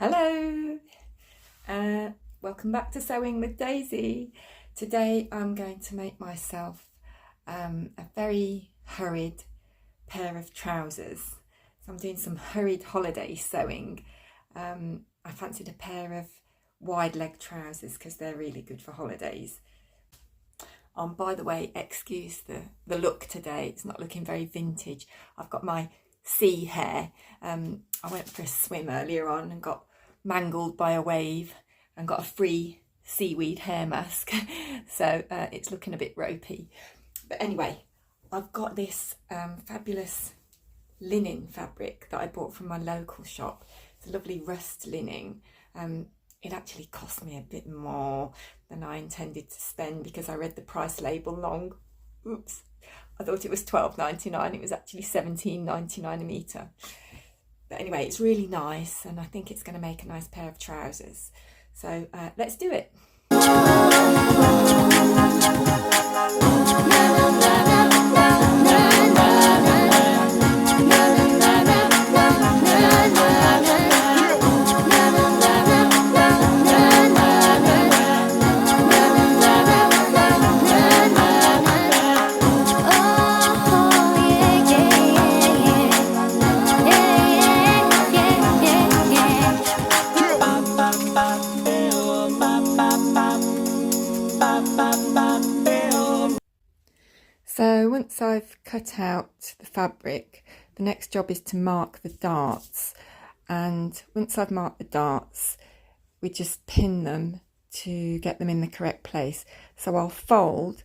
Hello, welcome back to Sewing with Daisy. Today I'm going to make myself a very hurried pair of trousers. So I'm doing some hurried holiday sewing. I fancied a pair of wide leg trousers because they're really good for holidays. By the way, excuse the look today, it's not looking very vintage. I've got my sea hair. I went for a swim earlier on and got mangled by a wave and got a free seaweed hair mask. So it's looking a bit ropey. But anyway, I've got this fabulous linen fabric that I bought from my local shop. It's a lovely rust linen. It actually cost me a bit more than I intended to spend because I read the price label wrong. Oops. I thought it was $12.99. It was actually $17.99 a metre. But anyway, it's really nice and I think it's going to make a nice pair of trousers. So let's do it. So once I've cut out the fabric, the next job is to mark the darts. And once I've marked the darts, we just pin them to get them in the correct place. So I'll fold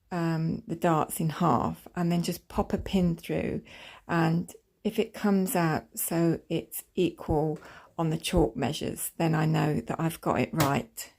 the darts in half and then just pop a pin through. And if it comes out so it's equal on the chalk measures, then I know that I've got it right.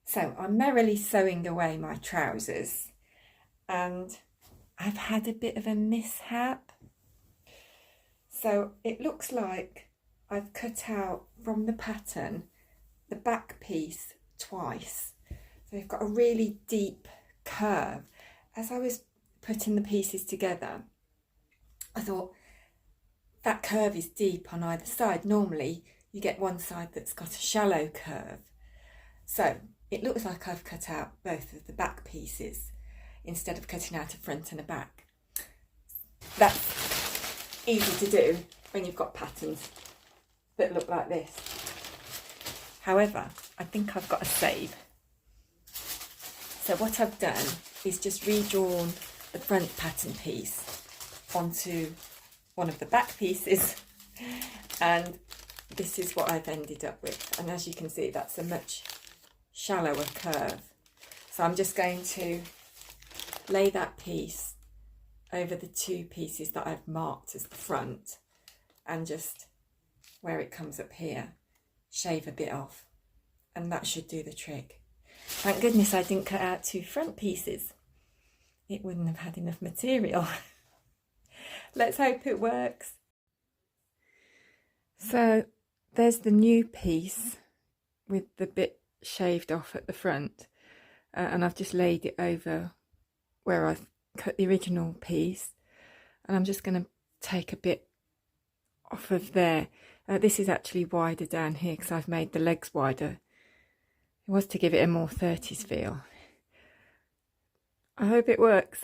So I'm merrily sewing away my trousers and I've had a bit of a mishap. So it looks like I've cut out from the pattern the back piece twice. So you've got a really deep curve. As I was putting the pieces together, I thought that curve is deep on either side. Normally you get one side that's got a shallow curve. So it looks like I've cut out both of the back pieces instead of cutting out a front and a back. That's easy to do when you've got patterns that look like this. However, I think I've got a save. So what I've done is just redrawn the front pattern piece onto one of the back pieces, and this is what I've ended up with. And as you can see, that's a much shallower curve. So I'm just going to lay that piece over the two pieces that I've marked as the front and just where it comes up here, shave a bit off, and that should do the trick. Thank goodness I didn't cut out two front pieces. It wouldn't have had enough material. Let's hope it works. So there's the new piece with the bit shaved off at the front, and I've just laid it over where I've cut the original piece, and I'm just going to take a bit off of there. This is actually wider down here because I've made the legs wider. It was to give it a more 30s feel. I hope it works.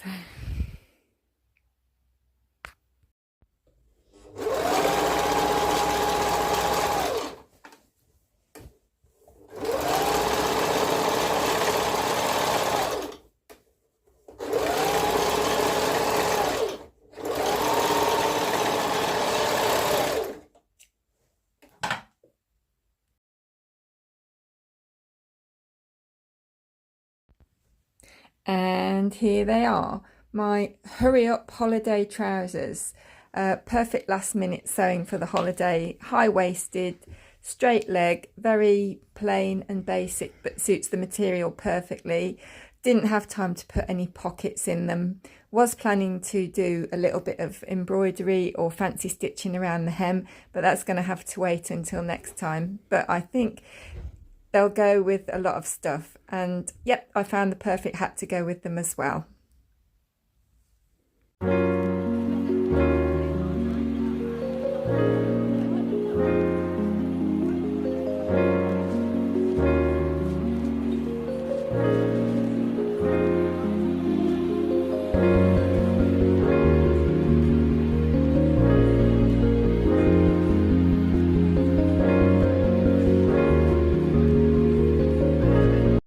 And here they are, my hurry up holiday trousers. Perfect last minute sewing for the holiday, high-waisted, straight leg, very plain and basic, but suits the material perfectly. Didn't have time to put any pockets in them. Was planning to do a little bit of embroidery or fancy stitching around the hem, but that's going to have to wait until next time. But I think they'll go with a lot of stuff, and yep, I found the perfect hat to go with them as well.